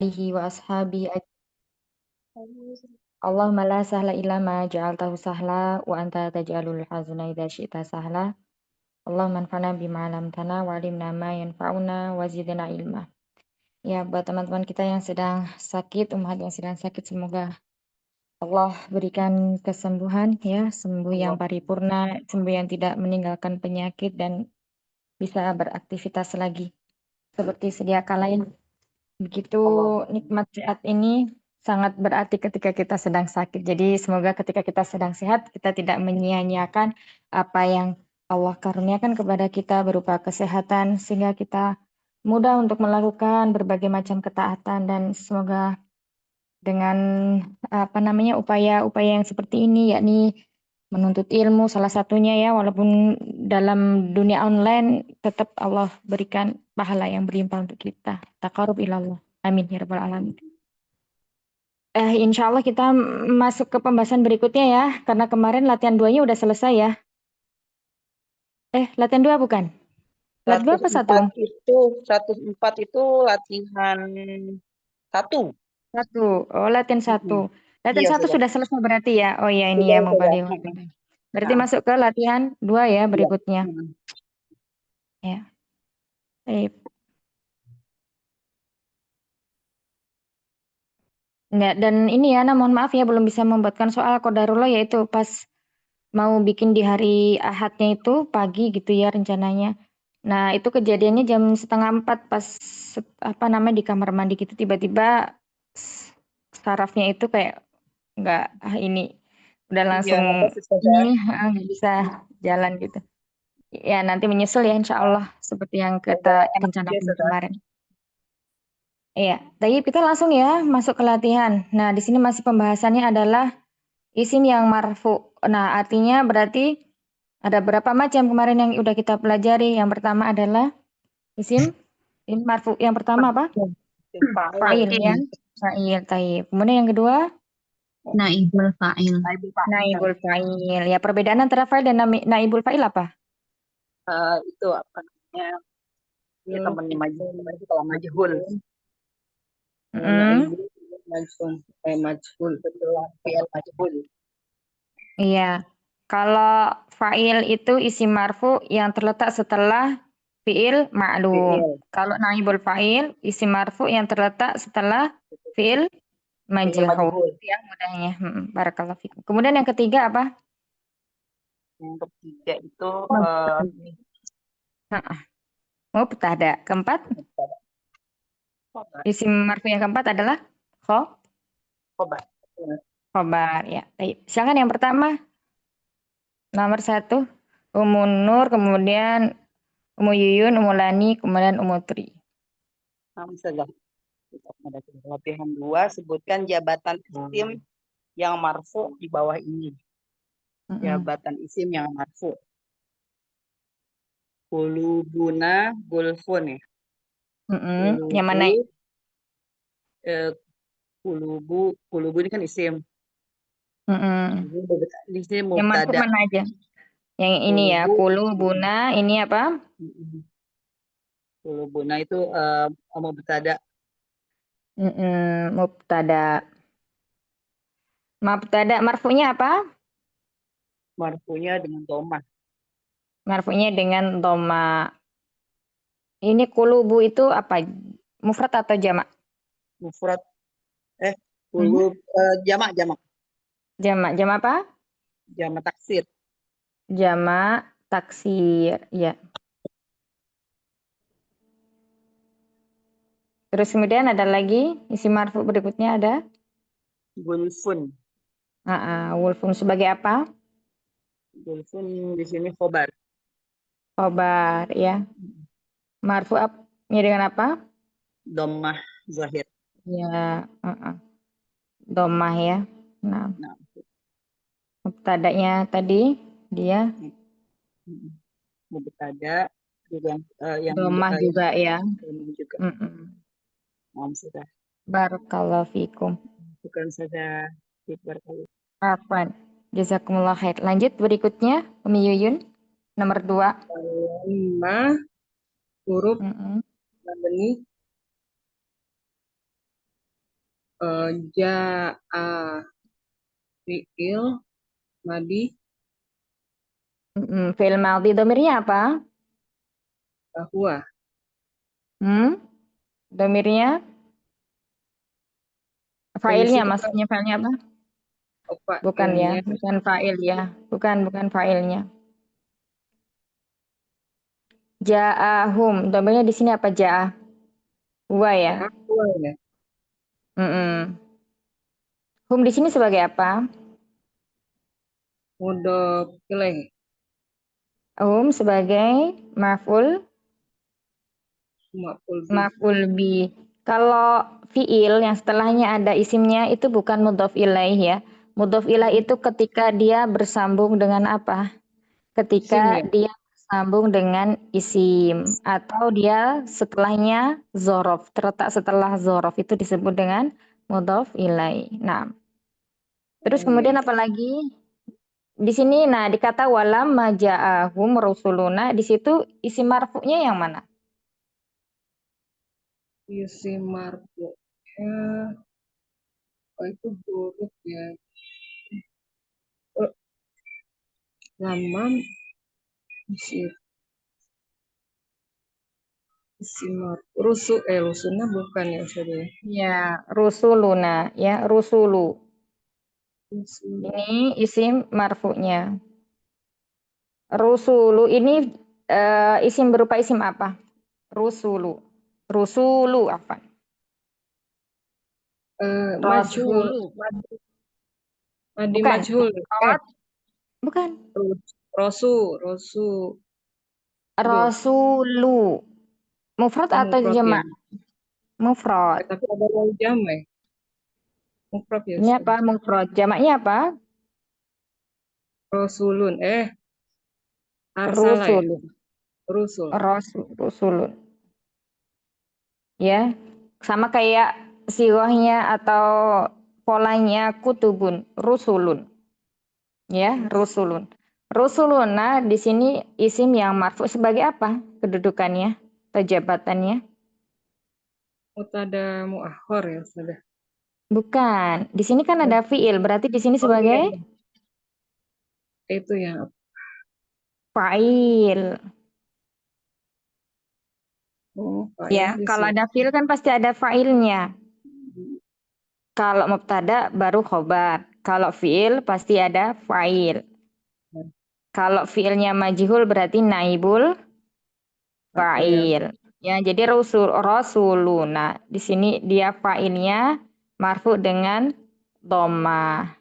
alihi wa ashabihi Allahumma la sahla illa ma ja'altahu sahla wa anta taj'alul hazna idza syi'ta sahla. Allahumma anfa'na bima 'allamtana wa 'allimna ma yanfa'una wa zidna ilma. Ya, buat teman-teman kita yang sedang sakit, umat yang sedang sakit, semoga Allah berikan kesembuhan ya, sembuh yang Allah. paripurna, sembuh yang tidak meninggalkan penyakit dan bisa beraktivitas lagi seperti sedia kala. Begitu Allah. nikmat sehat ini sangat berarti ketika kita sedang sakit. Jadi semoga ketika kita sedang sehat, kita tidak menyia-nyiakan apa yang Allah karuniakan kepada kita berupa kesehatan, sehingga kita mudah untuk melakukan berbagai macam ketaatan, dan semoga dengan upaya-upaya yang seperti ini, yakni menuntut ilmu salah satunya ya, walaupun dalam dunia online tetap Allah berikan pahala yang berlimpah untuk kita. Taqarrub ilallah. Amin ya rabbal alamin. Insya Allah kita masuk ke pembahasan berikutnya ya, karena kemarin latihan 2-nya udah selesai ya. Latihan 2 bukan? Latihan 2 apa 1? 104 itu latihan 1. 1. Oh, latihan 1. Mm-mm. Latihan Iya 1 sudah. sudah selesai berarti ya. Oh iya, ini Sudah, ya sudah. Mubalik. Mm-mm. Berarti Nah, masuk ke latihan 2 ya iya. berikutnya. Mm-mm. Ya. Baik. Nah, dan ini ya, mohon maaf ya belum bisa membuatkan soal qadarullah, yaitu pas mau bikin di hari Ahadnya itu pagi gitu ya rencananya. Nah, itu kejadiannya jam 3:30 pas di kamar mandi gitu, tiba-tiba sarafnya itu kayak nggak ini udah Iya, langsung apa sudah. ini nggak bisa jalan gitu. Ya nanti menyusul ya insya Nah, Allah seperti yang sudah kita enak juga rencanakan sudah. kemarin. Iya, tapi kita langsung ya masuk ke latihan. Nah, di sini masih pembahasannya adalah isim yang marfu. Nah, artinya berarti ada berapa macam kemarin yang udah kita pelajari. Yang pertama adalah isim marfu. Yang pertama apa? Fa'il Fa'il. ya. Fa'il, taib. Kemudian yang kedua, Naibul fa'il. Naibul fa'il. naibul fa'il. Ya, perbedaan antara fa'il dan naibul fa'il apa? Itu apa namanya? Ya temannya majhul. Itu kalau majhul. Mm, Naibul majhul. Majhul. Betul. Fi'il majhul. iya. Kalau fa'il itu isim marfu yang terletak setelah fi'il ma'lum. Fi'il. Kalau naibul fa'il isim marfu yang terletak setelah fi'il Fi'il majhul. majhul. Ya mudahnya. Barakallahu fikum. Kemudian yang ketiga apa? Yang ketiga itu Heeh. Mubtada. Keempat, khobar. isim marfu yang keempat adalah Khobar. khobar. Ya. Baik. Silakan yang pertama, nomor 1, Umun Nur, kemudian Umu Yuyun, Umu Lani, kemudian Umu Tri. Saja. Kita pada latihan 2, sebutkan jabatan isim yang marfu di bawah ini. Jabatan isim yang marfu. Kulubuna gulfun ya. Yang mana? Kulubu ini kan isim. Isim Yang marfu mubtada. mana aja? Yang ini ya, Kulubu. Kulu, Buna, ini apa? Kulubuna itu mubtada. Mubtada. Mubtada marfunya apa? Marfunya dengan domah. Marfunya dengan doma. Ini kulubu itu apa? Mufrad atau jamak? Mufrad. Kulub jamak. Jamak. Jamak apa? Jamak taksir. Jamak taksir. Ya. Terus kemudian ada lagi isim marfu berikutnya ada Gulfun. wulfun sebagai apa? Gulfun di sini khobar. Khobar ya. Marfu nya dengan apa? Domah zahir. Ya, domah ya. Nah, Nah, mubtadanya tadi dia mubtada juga yang domah juga ya. ini juga. Sudah. Barakallahu fikum. Bukan saja berkali. Afwan. Jazakumullah khair. Lanjut berikutnya, Umi Yuyun. Nomor 2. Lima huruf mabni Ja'a fi'il madi Fi'il madhi domirnya apa? huwa. Domirnya Yang di fa'ilnya, situ kan maksudnya fa'ilnya apa? Bukan ya, fa'ilnya bukan fa'il ya. Bukan fa'ilnya. Ja'ahum. Domirnya di sini apa ja'a? Huwa ya. huwa ya. Mm-mm. Hum di sini sebagai apa? Mudhof ilaih. Hum sebagai maf'ul Maf'ul bih. maf'ul bi. Kalau fi'il yang setelahnya ada isimnya itu bukan mudhof ilaih ya. Mudhof ilaih itu ketika dia bersambung dengan apa? Ketika Isim ya. dia bersambung dengan isim atau dia setelahnya zorof, terletak setelah zorof itu disebut dengan mudhof ilaih. Nah, terus Oh iya, kemudian iya. apa lagi? Di sini, nah di kata walam maja'ahum rusuluna, di situ isim marfu'nya yang mana? Isim marfu'nya itu huruf ya. Oh, lamam isim isim marfu. Rusulnya bukan ya Ustaz ya. Ya, rusuluna, ya rusulu. Rusul. Ini isim marfu'nya. Rusulu ini isim berupa isim apa? Rusulu. Rusulu apa? Majhul. Rasulu. Madi Bukan. majhul. Mufrad. Bukan. Rosu. Aduh, Rasulu. Mufrad atau mufrad ya. jamak? Mufrad. Tapi ada waw jam. Mufrad ya Ini Ustaz. apa? Mufrad. Jamaknya apa? Rasulun. Salah ya. Rusulu. Rusul. Rusulun. Ya. Sama kayak sigohnya atau polanya kutubun. Rusulun. Ya, rusulun. Rusulun. Nah, di sini isim yang marfu sebagai apa kedudukannya atau jabatannya? Mutada muakhor ya Ustaz. Bukan. Di sini kan ada fiil, berarti di sini Oh iya, sebagai iya. Itu yang fa'il. fa'il Ya, di kalau sini. ada fiil kan pasti ada fa'ilnya. Kalau mubtada baru khobar. Kalau fiil pasti ada fa'il. Kalau fiilnya majhul berarti naibul Fa'il. fa'il. Ya, jadi rasuluna. Di sini dia fa'ilnya marfu dengan dhamma.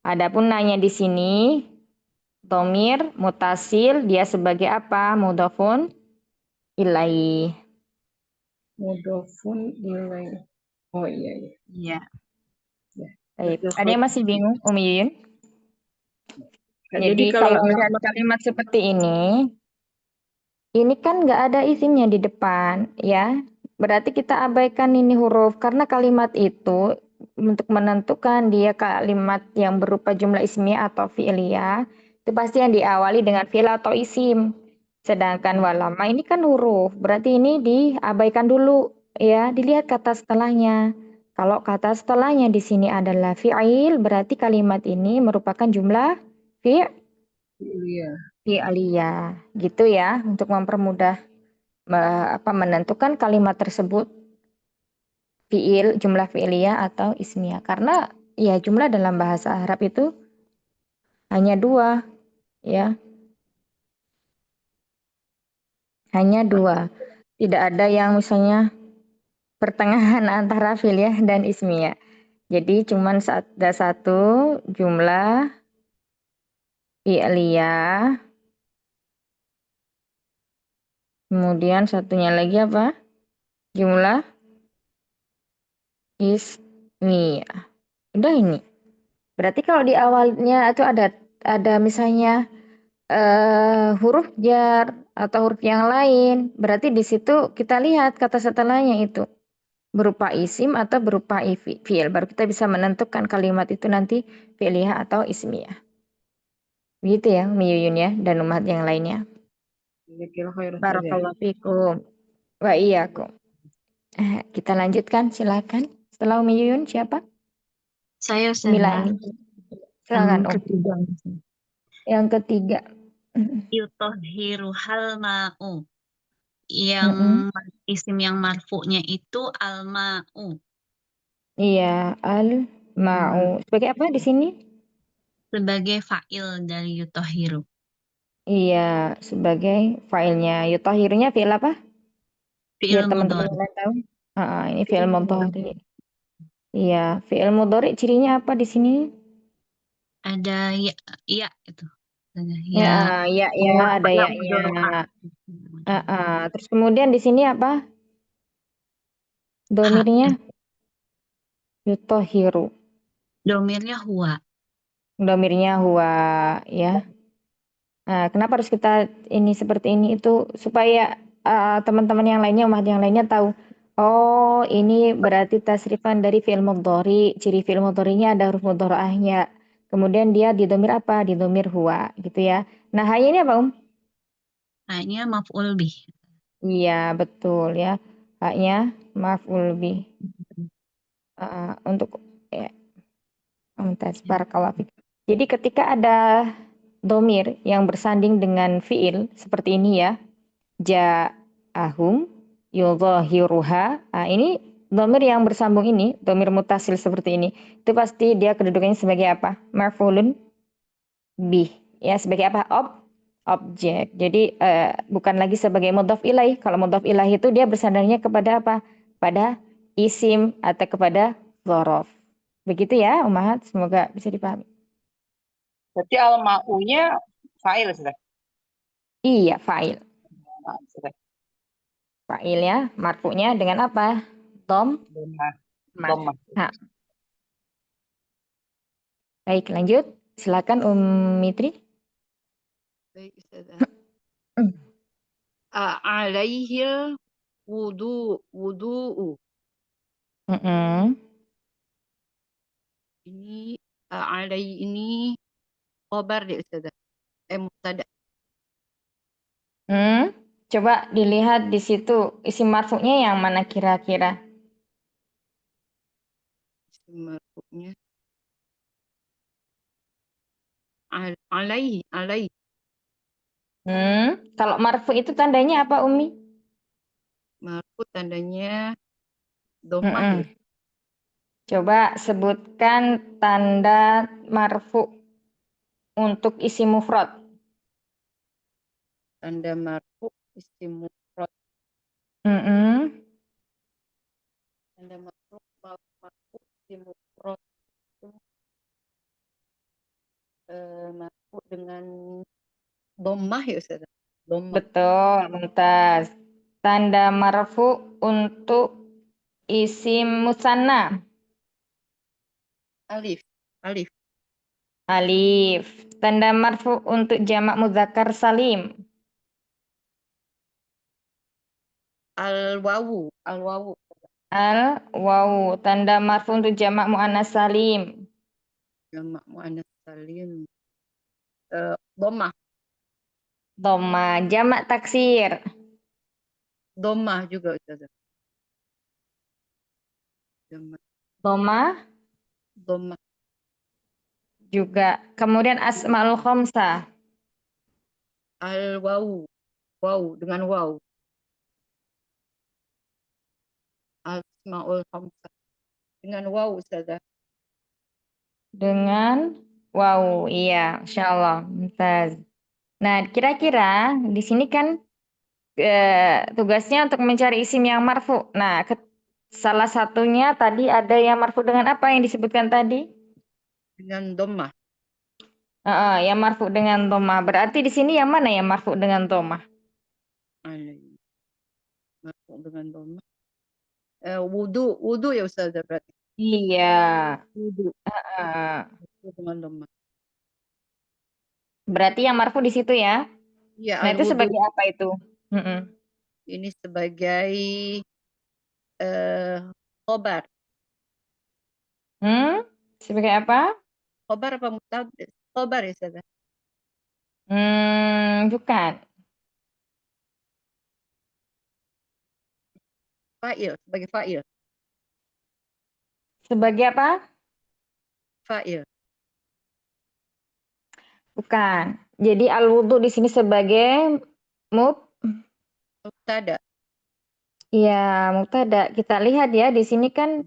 Adapun nanya di sini domir mutasil dia sebagai apa? Mudhafun ilaih. Mudhofun ilaih. Oh iya, iya. Iya. Ya. Baik. Betul, Ada yang masih bingung, Umi Yuyun? Jadi Jadi kalau kalau misalnya kalimat seperti ini kan nggak ada isimnya di depan, ya. Berarti kita abaikan ini huruf karena kalimat itu untuk menentukan dia kalimat yang berupa jumlah ismiyah atau fi'liyah itu pasti yang diawali dengan fi'il atau isim. Sedangkan walama ini kan huruf, berarti ini diabaikan dulu, ya. Dilihat kata setelahnya. Kalau kata setelahnya di sini adalah fi'il, berarti kalimat ini merupakan jumlah iya, fi'liyah, gitu ya, untuk mempermudah menentukan kalimat tersebut fiil, jumlah fi'liyah atau ismiyah. Karena ya jumlah dalam bahasa Arab itu hanya dua, ya, hanya dua. Tidak ada yang misalnya pertengahan antara fi'liyah dan ismiyah. Jadi cuman ada satu jumlah fi'liyah, kemudian satunya lagi apa? Jumlah ismiyah. Udah ini. Berarti kalau di awalnya itu ada misalnya huruf jar atau huruf yang lain, berarti di situ kita lihat kata setelahnya itu berupa isim atau berupa fiil. Baru kita bisa menentukan kalimat itu nanti fi'liyah atau ismiyah. Begitu ya, Umi Yuyun ya, dan umat yang lainnya. kira khair Ustaz ya. Barakallahu fikum. Wa iyyakum. Kita lanjutkan, silakan. Setelah Umi Yuyun siapa? Saya Umi Ustazah. Laini. Yang Silakan Om. ketiga. Yang ketiga. Yutohiruhal ma'u. Yang Mm-mm. isim yang marfu'nya itu al-ma'u. Iya, al-ma'u. Sebagai apa di sini? Sebagai fa'il dari yutohiru. Iya, sebagai filenya. Yutahirunya fi'il apa? Biar Fi'il teman-teman mudhari. yang lain tahu. Ini fi'il Fi'il mudhari. mudhari. Iya, fi'il mudhari cirinya apa di sini? Ada ya itu. Ada Ya, ya. ya, ada Ya ya-nya. mudhari'ah. Terus kemudian di sini apa? Ha. Domirnya yutohiru. Domirnya huwa. Domirnya huwa, ya. Kenapa harus kita ini seperti ini itu supaya teman-teman yang lainnya, umat yang lainnya tahu. Oh, ini berarti tasrifan dari fi'il mudhari. Ciri fi'il mudharinya ada huruf mudhara'ahnya. Kemudian dia di domir apa? Di domir huwa, gitu ya. Nah, hay ini apa, Hanya maf'ul bih. Iya, betul ya. Haknya maf'ul bih. Untuk ya, barakallahu fik. Jadi ketika ada domir yang bersanding dengan fi'il seperti ini ya, ja'ahum yudhahiruha. Ini domir yang bersambung ini, domir mutasil seperti ini, itu pasti dia kedudukannya sebagai apa? Maf'ulun bih. Ya, sebagai apa? Objek. Jadi bukan lagi sebagai mudhaf ilaih. Kalau mudhaf ilaih itu dia bersandarnya kepada apa? Pada isim atau kepada dzaraf. Begitu ya, Ummahat. Semoga bisa dipahami. Berarti al-ma'unya fa'il sudah. Iya, fa'il. Sudah. Fa'il ya, marfu'nya dengan apa? Domah. Mas. Domah. Baik, lanjut. Silakan Mitri. Baik, Ustazah. Alaihil wudu'u. Mm-mm. Ini alai ini khobar deh Ustazah. Mubtada. Coba dilihat di situ isim marfu'nya yang mana kira-kira? Marfu'nya alaihi. Kalau marfu itu tandanya apa, Umi? Marfu tandanya domah ya. Mm-mm. Coba sebutkan tanda marfu untuk isim mufrad. Tanda marfu isim mufrad. Mm-mm. Tanda marfu isim mufrad itu marfu dengan domah ya Ustazah. Domah. Betul, mumtaz. Tanda marfu untuk isim musanna. Alif. Alif. Alif. Tanda marfu untuk jamak muzakkar salim. Al wawu. Al wawu. Al wawu. Tanda marfu untuk jamak muannas salim. Jamak muannas salim. Domah. Dhamma. Jamak taksir. Domah juga Ustazah. Jamak Dhamma domah. juga. Kemudian asmaul khamsah. Al wawu. Wawu dengan wawu. Asmaul khamsah. Dengan wawu Ustazah. Dengan wow, iya, Masya Allah. Mumtaz. Nah, kira-kira di sini kan tugasnya untuk mencari isim yang marfu. Nah, salah satunya tadi ada yang marfu dengan apa yang disebutkan tadi? Dengan domah. Yang marfu dengan domah. Berarti di sini yang mana yang marfu dengan domah? Alaihi. Marfu dengan domah. Wudu. Wudu ya Ustazah berarti. Iya. Wudu. Eh, Wudu dengan domah. Berarti yang marfu di situ ya. Iya Nah, al itu wudu. sebagai apa itu? Mm-mm. Ini sebagai eh khobar. Sebagai apa? Khobar apa mubtada? Khobar ya Ustazah. Bukan. Fa'il. Sebagai fa'il. Sebagai apa? Fa'il. Bukan. Jadi al-wudu di sini sebagai Mubtada. ya, mubtada. Kita lihat ya di sini kan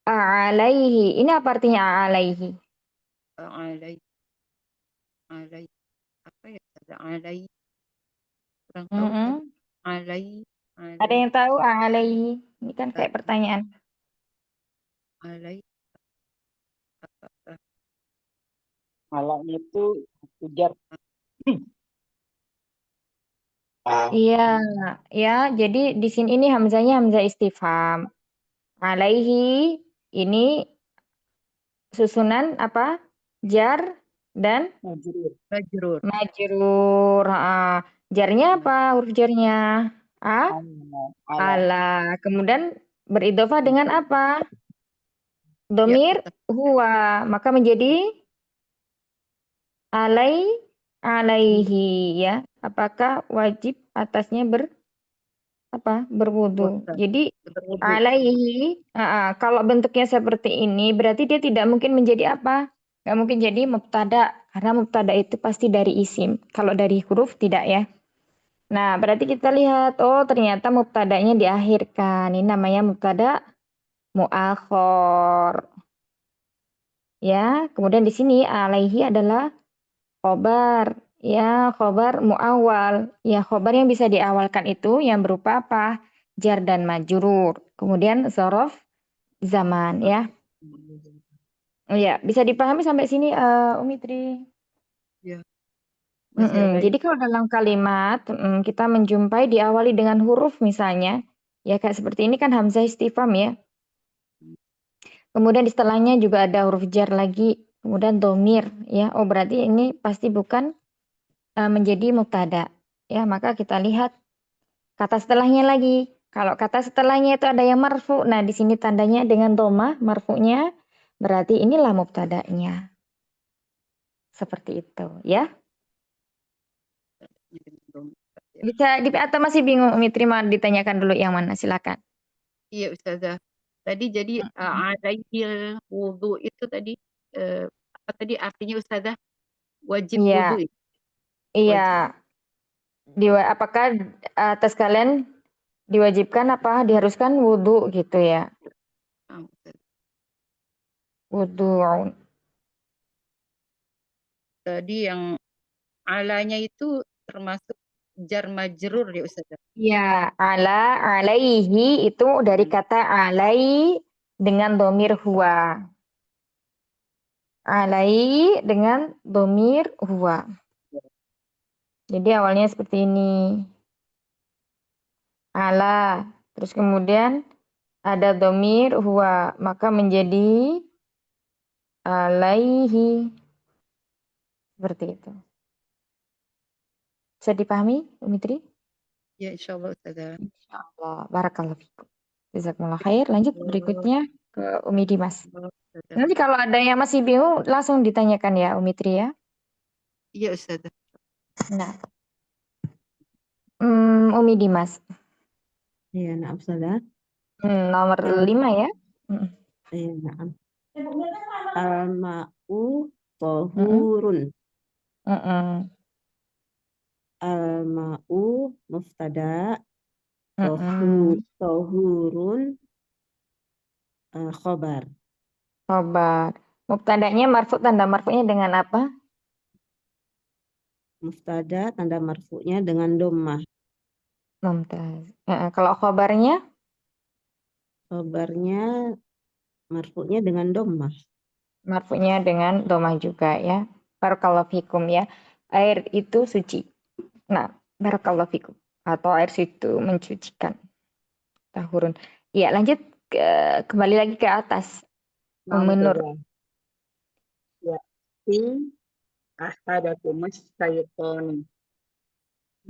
alaihi. Ini apa artinya alaihi? Alai. Alai. Apa ya Ustazah? Alai. Kurang tahu Ustazah. Mm-mm. Alai. Ada Alai. yang tahu alaihi? Ini kan kayak pertanyaan. Alai. Apa? Malaknya itu ujar. Iya, ya. Jadi di sini ini hamzahnya hamzah istifham. Alaihi ini susunan apa? Jar dan Majrur. Majrur. majrur. Jarnya apa? Huruf jarnya? A, Ala. ala. Kemudian beridofah dengan apa? Ya, Domir betul. huwa. Maka menjadi alaihi ya. Apakah wajib atasnya berwudu? Puasa. Jadi Berwudu. alaihi, kalau bentuknya seperti ini berarti dia tidak mungkin menjadi apa? Nggak mungkin jadi mubtada karena mubtada itu pasti dari isim. Kalau dari huruf tidak ya. Nah, berarti kita lihat, oh ternyata mubtadanya diakhirkan. Ini namanya mubtada muakhor. Ya, kemudian di sini alaihi adalah khobar. Ya, khobar muawal. Ya, khobar yang bisa diawalkan itu yang berupa apa? Jar dan majrur. Kemudian zorof zaman ya. Oh ya, bisa dipahami sampai sini Umi Tri. Ya, masih ada Jadi kalau dalam kalimat kita menjumpai diawali dengan huruf misalnya, ya kayak seperti ini kan hamzah istifham ya. Kemudian di setelahnya juga ada huruf jar lagi, kemudian domir ya. Oh berarti ini pasti bukan menjadi mubtada. Ya, maka kita lihat kata setelahnya lagi. Kalau kata setelahnya itu ada yang marfu. Nah, di sini tandanya dengan domah marfu'nya berarti inilah mubtada'nya. Seperti itu ya. Bisa atau masih bingung Umi Terima ditanyakan dulu yang mana silakan. Iya Ustazah. Tadi jadi alaihil wudu itu tadi apa tadi artinya Ustazah? Wajib wudu Iya, ya? iya. Wajib. Apakah atas kalian diwajibkan apa diharuskan wudhu gitu ya? Ustazah. Wudhu. Tadi yang alanya itu termasuk jar majrur ya Ustazah. Ya, alaihi itu dari kata alai dengan domir huwa. Alai dengan domir huwa. Jadi awalnya seperti ini. Ala. Terus kemudian ada domir huwa. Maka menjadi alaihi. Seperti itu. Bisa dipahami, Umi Tri? Ya insyaallah Ustazah. Insyaallah. Barakallahu fikum. Jazakumullah khair. Lanjut berikutnya ke Umi Dimas. Ustazah. Nanti kalau ada yang masih bingung langsung ditanyakan ya Umi Tri ya. Iya Ustazah. Nah, Umi Dimas. Iya, nah, Ustazah. Nomor 5 ya. Iya, nah. Al-ma'u Mm-mm. tohurun. Mm-mm. Al-ma'u muftada. Mm-mm. Tohurun khobar. Khobar. Mubtadanya marfu tanda marfunya dengan apa? Muftada tanda marfu'nya dengan dommah. Mumtaz. Kalau khobarnya Khobarnya marfu'nya dengan dommah. marfunya dengan domah juga ya. Barakallahu fikum ya. Air itu suci. Nah, barakallahu fikum. Atau air itu mencucikan. Tahurun. Ya, lanjut kembali lagi ke atas. Menur. Ya. Tim ahadakumus syaitoni.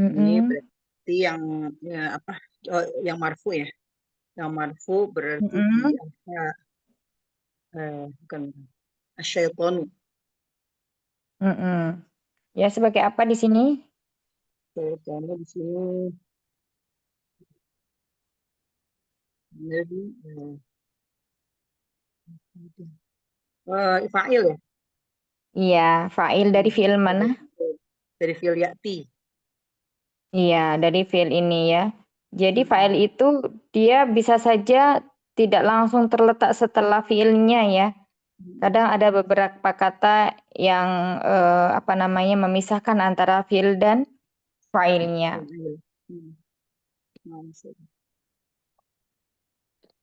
Ini Mm-mm. berarti yang ya, apa? Oh, yang marfu ya. Yang marfu berarti di Mm-mm. bukan asyaitonu. Mm-mm. Ya, sebagai apa di sini? Syaitonu di sini jadi Fa'il ya? Iya, fa'il dari fi'il mana? Dari fi'il ya'ti. Iya, dari fi'il ini ya. Jadi fa'il itu dia bisa saja tidak langsung terletak setelah fi'ilnya ya. Kadang ada beberapa kata yang apa namanya memisahkan antara fi'il dan fa'ilnya.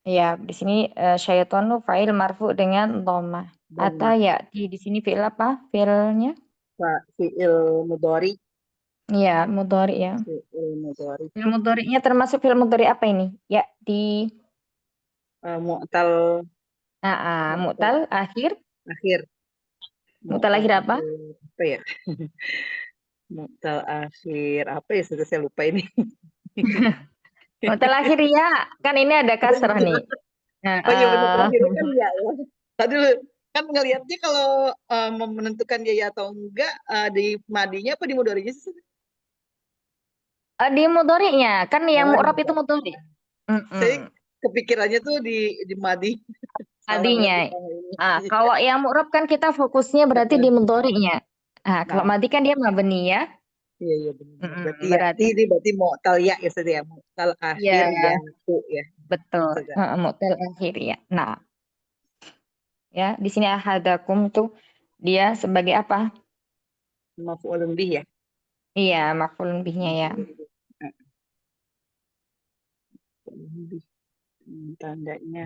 Ya, di sini syaitonu fa'il marfu dengan dhammah. Atau ya di sini fi'il apa? Fi'ilnya? Fi'il mudhari. Iya, mudhari ya. Fi'il mudhari. Fi'il mudhari'nya termasuk fi'il mudhari apa ini? Ya, di Mu'tal mu'tal akhir. akhir. Mu'tal akhir apa? Apa ya? Mu'tal akhir apa ya? Sudah saya lupa ini. Mu'tal akhir ya. Kan ini ada kasrah nih. Oh iya benar terakhir kan ya. Tadi dulu kan ngelihatnya kalau mau menentukan dia ya atau enggak di madinya apa di mudhari'nya sih? Di mudhari'nya. Kan yang mu'rab itu mudhari. Saya kepikirannya tuh di madi. Madinya. Kalau yang mu'rab kan kita fokusnya berarti di mudhari'nya. Kalau madi kan dia mabni ya. Iya benar. Berarti ini berarti mu'tal ya ya, mu'tal akhir ya. ya. Betul. Mu'tal akhir ya. Nah. Ya, di sini ahadakum tuh dia sebagai apa? Maf'ulun bih ya. Iya, maf'ulun bihnya ya. Tandanya.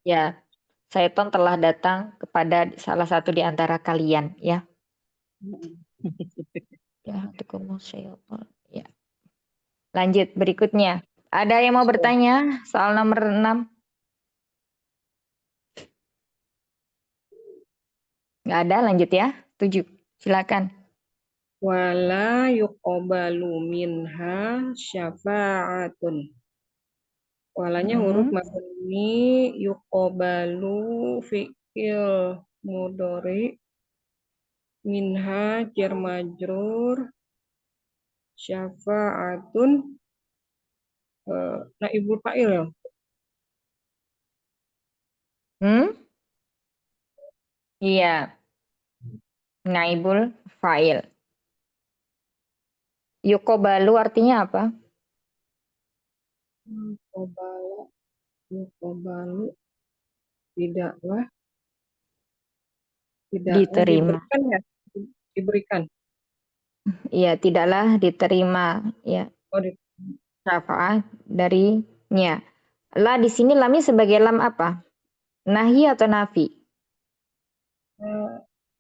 Ya, syaiton telah datang kepada salah satu di antara kalian ya. Ya, syaiton. Ya. Lanjut berikutnya. Ada yang mau bertanya soal nomor 6? Nggak ada, lanjut ya. 7. Silakan. Wala yuqbalu minha syafa'atun. Walanya huruf mabni, yuqbalu fi'il mudhari, minha jar majrur, syafa'atun naibul fa'il ya. Iya. Naibul fa'il. Yuqbalu artinya apa? Yuqbalu tidaklah Diterima. diberikan ya, diberikan. Iya, tidaklah diterima ya. Syafa'at darinya. La di sini lamnya sebagai lam apa? Nahi atau nafi?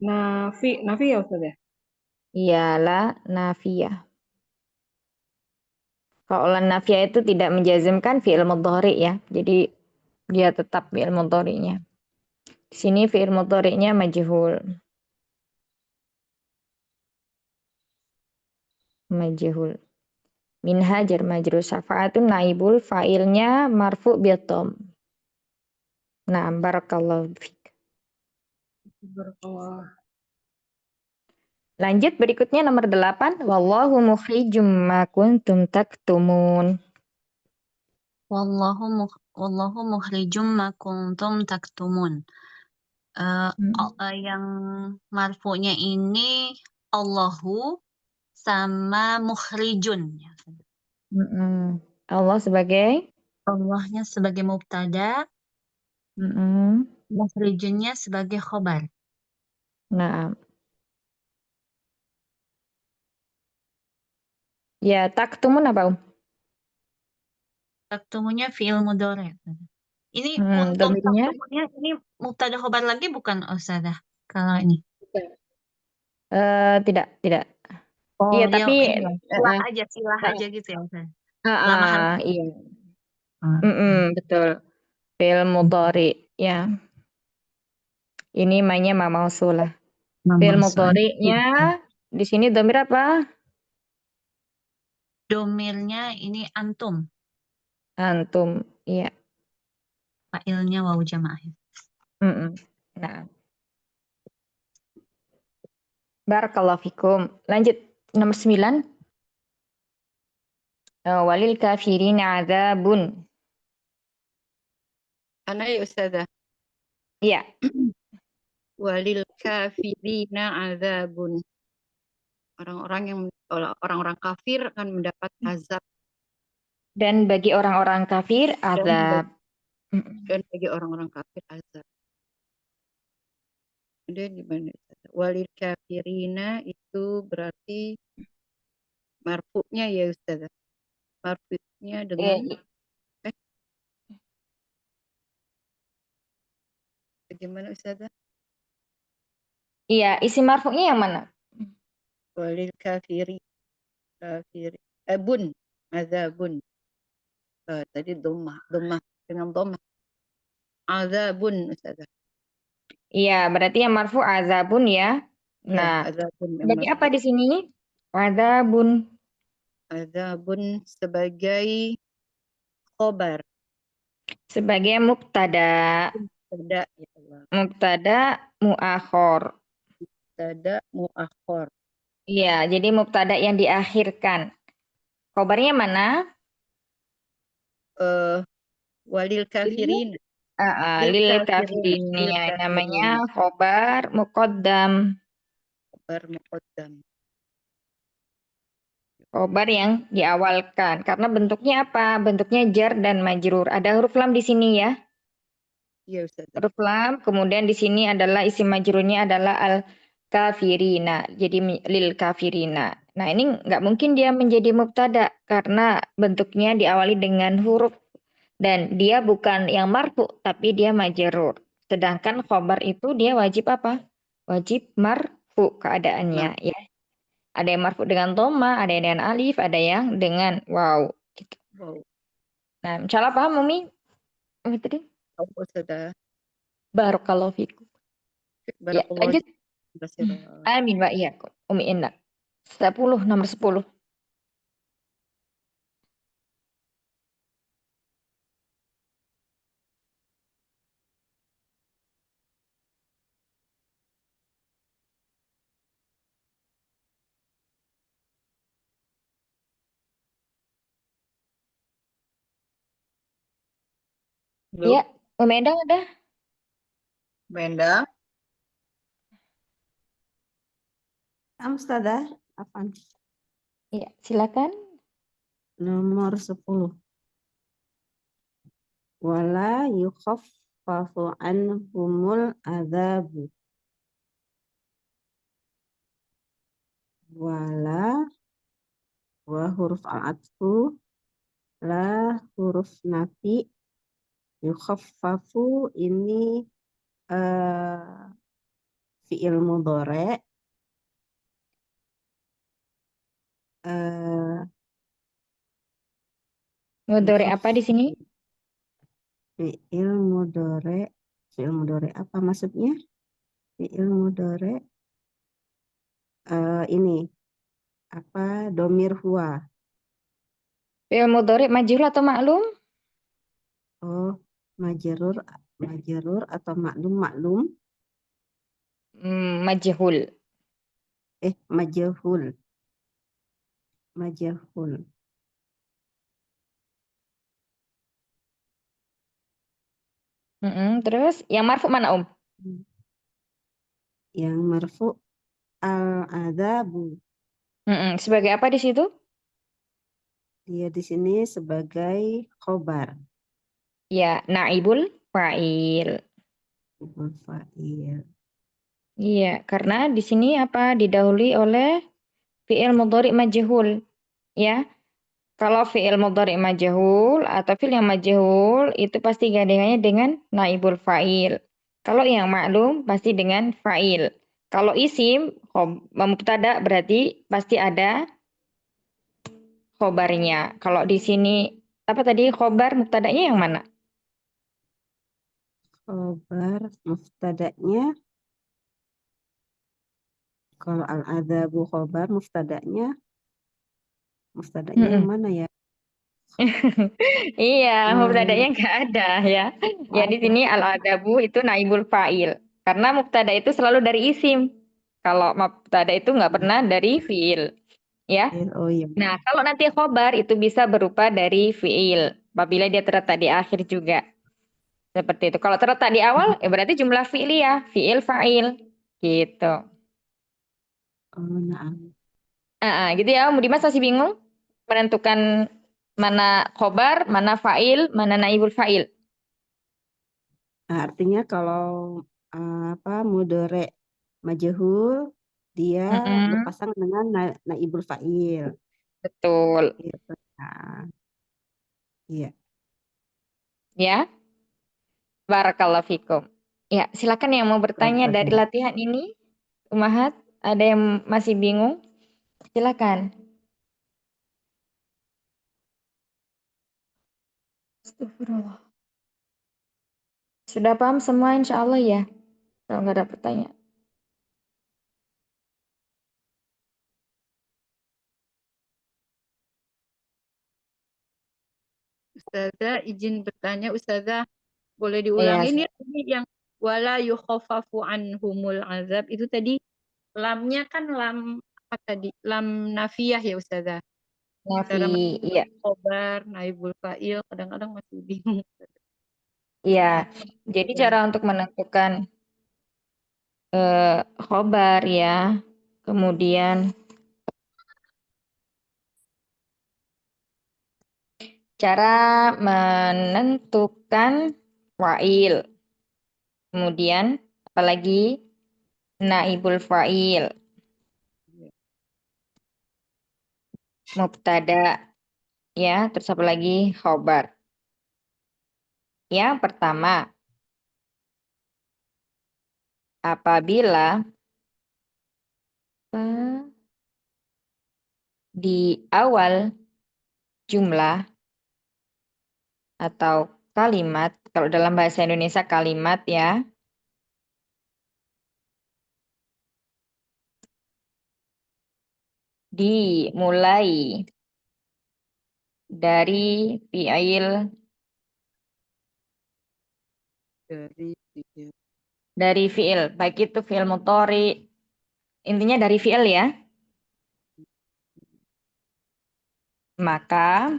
Nafi ya Ustaz ya? Iya, la nafiyah. Kalau la nafiyah itu tidak menjazmkan fi'il mudhari ya. Jadi dia tetap fi'il mudhari'nya. Di sini fi'il mudhari'nya majhul. Majhul. Minha jar majrur syafa'atun naibul fa'ilnya marfu' bitom. Nah, barakallahu fiik. Lanjut berikutnya nomor 8. Wallahu mukhrijum ma kuntum taktumun. Wallahu mukhrijum ma kuntum taktumun. Yang marfu'nya ini Allahu sama mukhrijun. Allah sebagai? Allahnya sebagai mubtada. Mukhrijunnya sebagai khobar. Nah. Ya, taktumun apa? Taktumunnya fi'il mudhari'. Ini domirnya? taktumunnya ini mubtada khobar lagi bukan Ustazah? Kalau ini. Tidak. Oh, Iya, tapi silah aja gitu ya Ustaz. Iya. Betul. Fi'il mudhari ya. Ini mainnya ma mausulah. Fi'il mudhari'nya di sini domir apa? Domirnya ini antum. Antum, iya. Fa'ilnya wawu jamaah. Nah. Barakallahu fikum. Lanjut nomor 9. Walil kafirin adzabun. Ana ya Ustazah. Iya. Walil kafirina azabun. Orang-orang kafir akan mendapat azab, Dan bagi orang-orang kafir azab. dan bagi orang-orang kafir azab. Kemudian di mana? Walil kafirina itu berarti marfu'nya ya Ustazah. Marfu'nya dengan bagaimana Ustazah? Iya, isim marfu'nya yang mana? Walil kafiri bun azabun. Tadi dhammah dengan dhammah. Azabun Ustazah. Iya, berarti yang marfu azabun ya. Iya, Nah, azabun yang sebagai apa marfu'. di sini? Azabun. Azabun sebagai khobar. Sebagai mubtada. Mubtada ya Allah. Mubtada muakhor. Mubtada muakhor. Iya, jadi mubtada yang diakhirkan. Khobarnya mana? Walil kafirin. Lil kafirin. Ya, namanya khobar muqaddam. Khobar muqaddam. Khobar yang diawalkan. Karena bentuknya apa? Bentuknya jar dan majrur. Ada huruf lam di sini ya. Iya Ustaz. Huruf lam, kemudian di sini adalah isim majrurnya adalah al kafirina. Jadi lil kafirina. Nah, ini nggak mungkin dia menjadi mubtada karena bentuknya diawali dengan huruf dan dia bukan yang marfu tapi dia majrur. Sedangkan khobar itu dia wajib apa? Wajib marfu keadaannya ya. Ada yang marfu dengan dhamma, ada yang dengan alif, ada yang dengan waw. Gitu. Wow. Nah, insyaallah paham Umi? Gitu deh. Ustazah. Barakallahu fikum. Ya, lanjut. Wabarakatuh. Amin wa iyyakum. Umi Inna. 10, nomor 10. Iya, Umi Endang udah? Benda. Ustazah, apa? Iya, silakan. Nomor 10. Wala yukhaffafu anhumul adzabu. Wala wa huruf al-atfu, la huruf nafi, yukhaffafu ini fi'il mudhari'. Mudhari apa di sini? Fi'il mudhari' apa maksudnya? Fi'il mudhari' ini apa? Domir huwa. Fi'il mudhari majhul atau maklum? Oh, majrur atau maklum? Majhul. Majhul. Terus yang marfu mana Yang marfu al-adzabu. Sebagai apa di situ? Dia di sini sebagai khobar. Ya, naibul fa'il. Iya, karena di sini apa? Didahului oleh fi'il mudhari majhul. Ya. Kalau fi'il mudhari majhul atau fi'il yang majhul itu pasti gandengannya dengan naibul fa'il. Kalau yang maklum pasti dengan fa'il. Kalau isim mubtada berarti pasti ada khobarnya. Kalau di sini apa tadi khobar mubtadanya yang mana? Khobar mubtadanya, kalau al-adzabu khobar mubtadanya yang mana ya? Iya, mubtadanya nggak ada ya. Ya di sini al-adabu itu naibul fa'il. Karena mubtada itu selalu dari isim. Kalau mubtada itu nggak pernah dari fi'il. Ya. Oh iya. Nah, kalau nanti khobar itu bisa berupa dari fi'il. Apabila dia terletak di akhir juga. Seperti itu. Kalau terletak di awal, ya berarti jumlah fi'liyah, fi'il, fa'il. Gitu. Oh, na'am. Gitu ya. Om Dimas masih bingung menentukan mana khobar, mana fa'il, mana naibul fa'il. Nah, artinya kalau mudhari majhul dia Mm-mm. berpasangan dengan naibul fa'il. Betul. Gitu. Nah, iya. Ya. Barakallahu fikum. Ya, silakan yang mau bertanya dari Barakallahu. latihan ini. Umahat, ada yang masih bingung? Silakan. Astagfirullah. Sudah paham semua insya Allah ya? Kalau nggak ada pertanyaan. Ustazah izin bertanya, Ustazah boleh Iya. diulangi ini tadi yang wala yukhaffafu anhumul azab itu tadi lamnya kan lam apa tadi? Lam nafiyah ya Ustazah. Antara Nafi, iya. khobar, naibul fa'il kadang-kadang masih bingung. Iya. Jadi Ya. cara untuk menentukan khobar ya. Kemudian cara menentukan fa'il. Kemudian apalagi naibul fa'il, mubtada ya, terus apa lagi khobar. Yang pertama, apabila di awal jumlah atau kalimat, kalau dalam bahasa Indonesia kalimat ya, dimulai dari fi'il, dari fi'il, baik itu fi'il mudhari, intinya dari fi'il ya, maka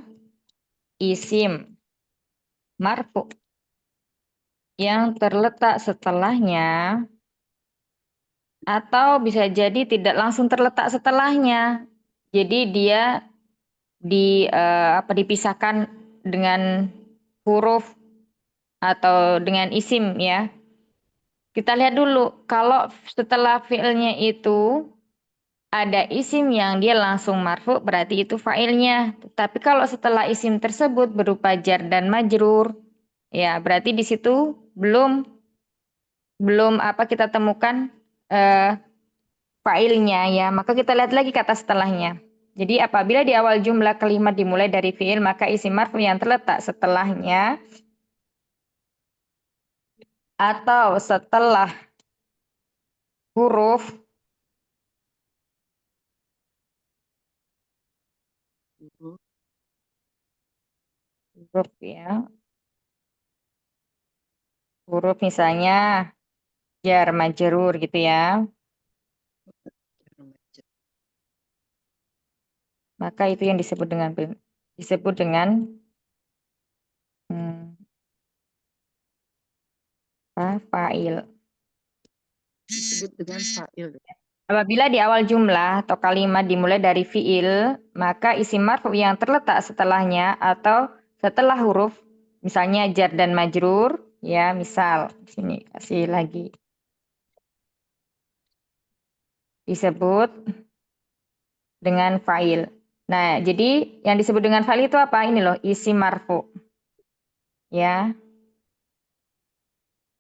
isim marfu yang terletak setelahnya atau bisa jadi tidak langsung terletak setelahnya. Jadi dia dipisahkan dengan huruf atau dengan isim ya. Kita lihat dulu kalau setelah fiilnya itu ada isim yang dia langsung marfu berarti itu fa'ilnya. Tapi kalau setelah isim tersebut berupa jar dan majrur ya berarti di situ belum kita temukan fa'ilnya ya, maka kita lihat lagi kata setelahnya. Jadi apabila di awal jumlah kalimat dimulai dari fi'il, maka isim marfu yang terletak setelahnya atau setelah huruf ya, huruf misalnya jar majrur gitu ya, maka itu yang disebut dengan fa'il. Disebut dengan fa'il. Apabila di awal jumlah atau kalimat dimulai dari fi'il, maka isim marfu yang terletak setelahnya atau setelah huruf, misalnya jar dan majrur, ya misal, di sini kasih lagi. Disebut dengan fa'il. Nah, jadi yang disebut dengan fa'il itu apa? Ini loh, isim marfu. Ya.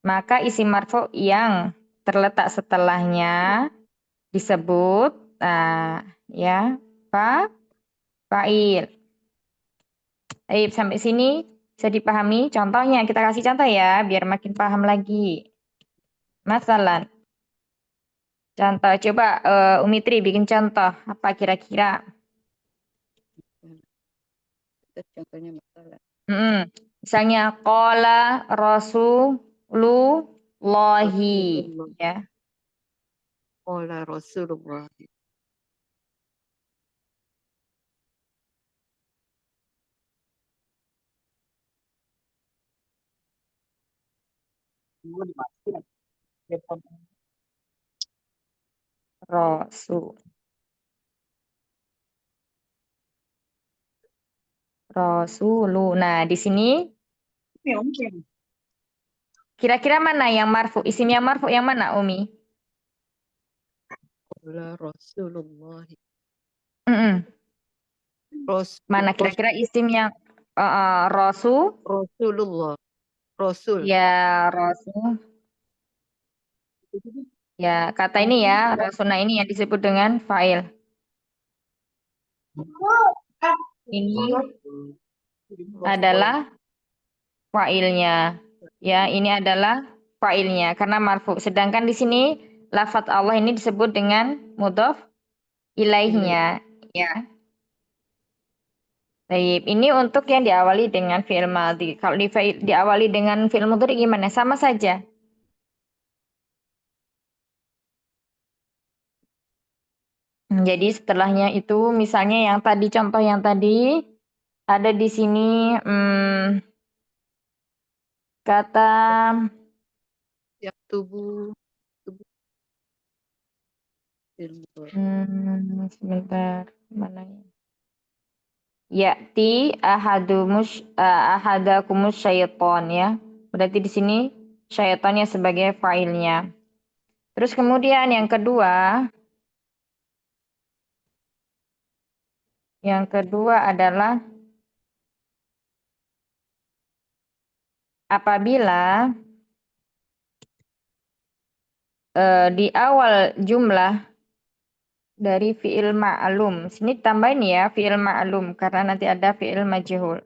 Maka isim marfu yang terletak setelahnya disebut ya fa'il. Sampai sini bisa dipahami? Contohnya kita kasih contoh ya biar makin paham lagi. Masalah. Contoh coba Umitri bikin contoh apa kira-kira? Contohnya masalah. Misalnya qala Rasulullahi ya. Qala Rasulullah. Dulu dimasukin. Rasul. Rasulu. Nah, di sini Ya, mungkin. kira-kira mana yang marfu? Isim yang marfu yang mana, Umi? Qala Rasulullah. Mm-mm. Mana Rasul, kira-kira isim yang Rasul? Rasulullah. Rasul. Ya, Rasul. Ya, kata ini ya, Rasulna ini yang disebut dengan fa'il. Ini adalah fa'ilnya. Ya, ini adalah fa'ilnya karena marfu. Sedangkan di sini lafadz Allah ini disebut dengan mudhof ilaihnya. Ya. Baik, ini untuk yang diawali dengan fi'il madhi. Kalau diawali dengan fi'il mudhari gimana? Sama saja. Jadi setelahnya itu misalnya yang tadi contoh yang tadi ada di sini kata Yaktubu. Yaktubu. sebentar mana ya? Ya'ti ahadakumus syaiton ya. Berarti di sini syaitonnya sebagai fa'ilnya. Terus kemudian yang kedua adalah apabila di awal jumlah dari fi'il ma'lum. Sini tambahin ya fi'il ma'lum karena nanti ada fi'il majhul.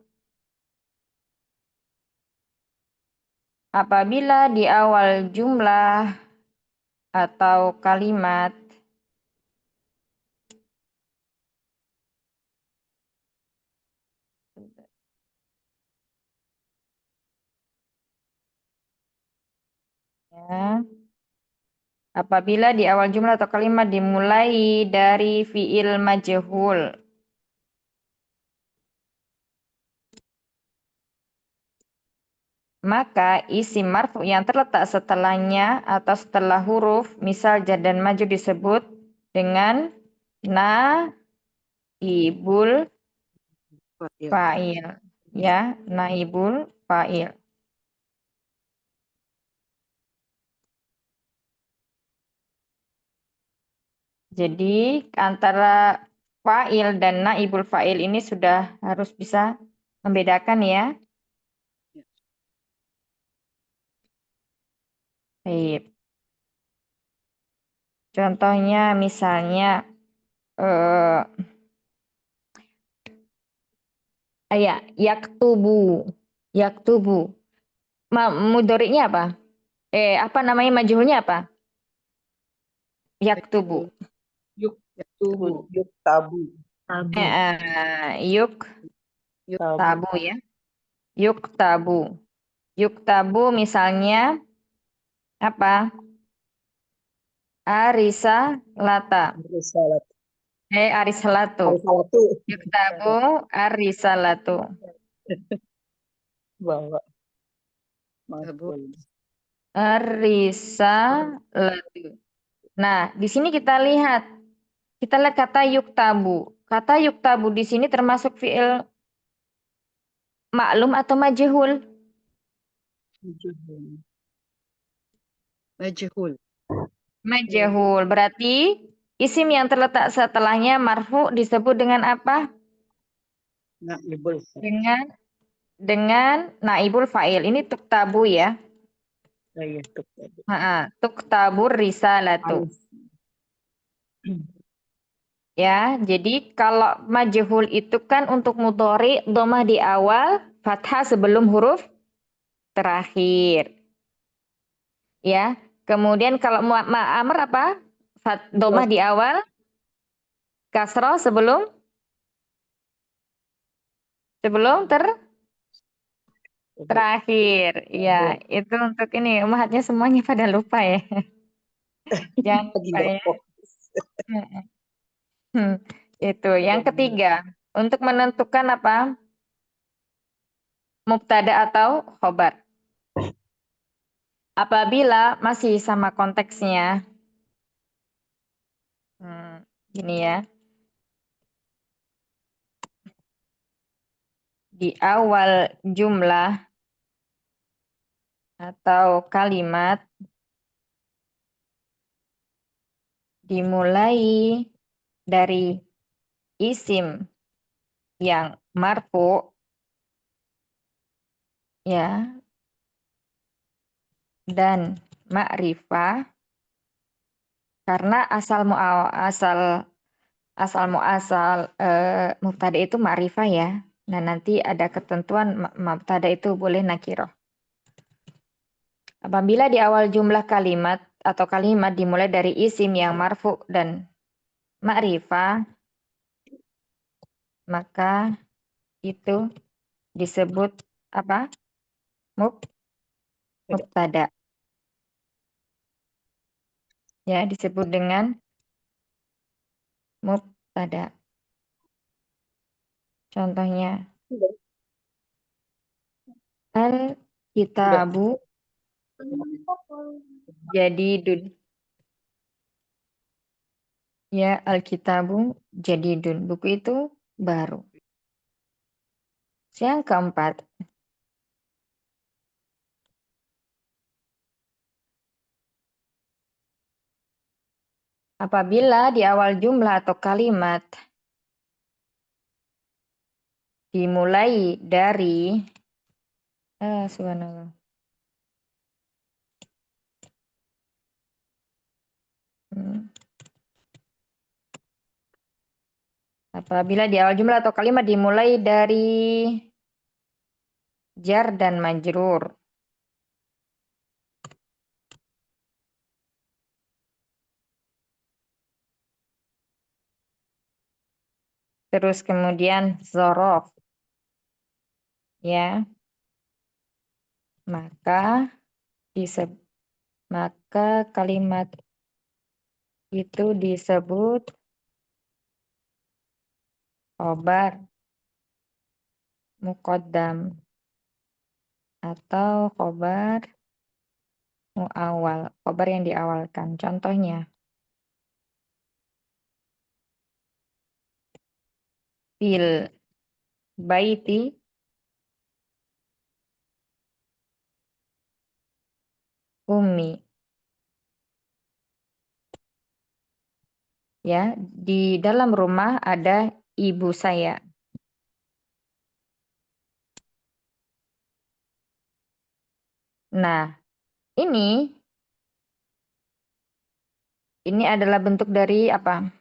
Apabila di awal jumlah atau kalimat ya, apabila di awal jumlah atau kalimat dimulai dari fi'il majhul, maka isim marfu yang terletak setelahnya atau setelah huruf misal jar dan maju disebut dengan naibul fa'il. Ya, naibul fa'il. Jadi antara fa'il dan naibul fa'il ini sudah harus bisa membedakan ya. Baik. Contohnya misalnya yaktubu. Yaktubu. Mudhari'nya apa? Apa namanya majhulnya apa? Yaktubu. Yaktubu. Yuk tabu. Tabu. Tabu ya. Yuk tabu. Yuk tabu misalnya apa? Arisa lata. Risalat. Arisalatu. Risalatu. Yuk tabu arisalatu. Bawa. Tabu. Arisalatu. Nah, di sini kita lihat kata yuktabu. Kata yuktabu di sini termasuk fi'il maklum atau majhul? Majhul. Majhul. Berarti isim yang terletak setelahnya marfu disebut dengan apa? Naibul. Dengan naibul fa'il. Ini tuktabu ya. Iya, tuktabu. Tuktabur risalatu. Ya, jadi kalau majhul itu kan untuk mudhari dhamma di awal, fathah sebelum huruf terakhir. Ya. Kemudian kalau amr apa? Dhamma di awal, kasroh sebelum terakhir. Ya, itu untuk ini umatnya semuanya pada lupa ya. Jangan lupa ya. Itu yang ketiga untuk menentukan apa mubtada atau khobar. Apabila masih sama konteksnya, gini ya, di awal jumlah atau kalimat dimulai dari isim yang marfu, ya, dan ma'rifah, karena asal muasal mubtada itu ma'rifah ya. Nah, nanti ada ketentuan mubtada itu boleh nakiroh. Apabila di awal jumlah kalimat atau kalimat dimulai dari isim yang marfu dan ma'rifah, maka itu disebut apa? Mubtada. Ya, disebut dengan mubtada. Contohnya, al-kitabu jadidun. Ya, al-kitabu jadidun. Buku itu baru. Yang keempat, apabila di awal jumlah atau kalimat dimulai dari subhanallah. Apabila di awal jumlah atau kalimat dimulai dari jar dan majrur. Terus kemudian zorof. Ya. Maka kalimat itu disebut khobar muqaddam atau khobar muawwal, khobar yang diawalkan. Contohnya, fil baiti ummi. Ya, di dalam rumah ada ibu saya. Nah, ini adalah bentuk dari apa?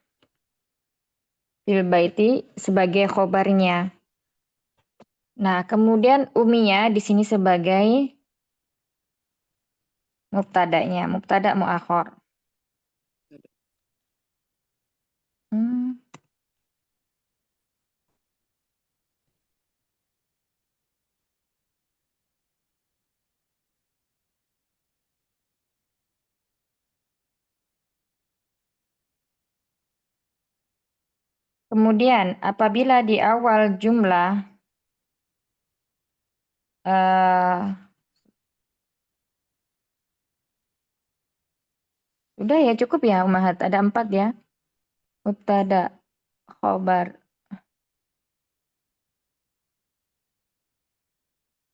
Fil baiti sebagai khobarnya. Nah, kemudian uminya di sini sebagai mubtada'nya, mubtada' muakhar. Kemudian apabila di awal jumlah udah ya, cukup ya Umahat, ada 4 ya. Mubtada, khobar.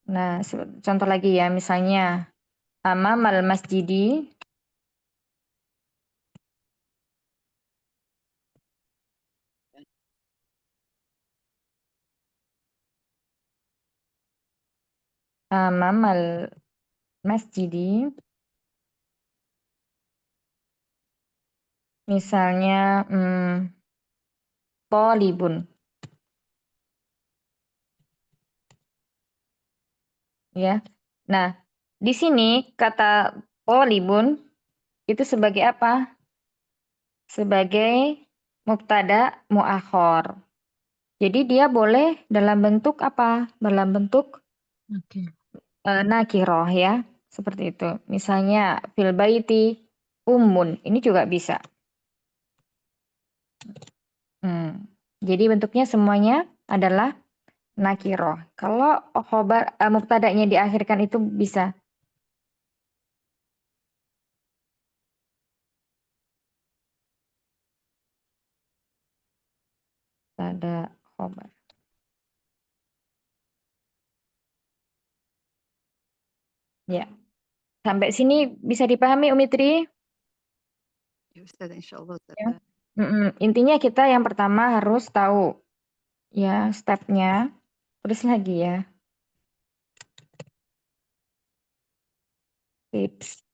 Nah, contoh lagi ya, misalnya amamal masjidi amamal masjidi, misalnya tolibun. Ya. Nah, di sini kata tolibun itu sebagai apa? Sebagai mubtada muakhar. Jadi dia boleh dalam bentuk apa? Dalam bentuk nakiroh ya. Seperti itu. Misalnya fil baiti ummun. Ini juga bisa. Jadi bentuknya semuanya adalah nakiroh. Kalau khobar mubtada'nya diakhirkan itu bisa mubtada khobar. Ya, sampai sini bisa dipahami Umi Tri? Ya Ustazah, insyaallah Ya. Ustazah. Intinya kita yang pertama harus tahu ya stepnya. Terus lagi ya. Tips.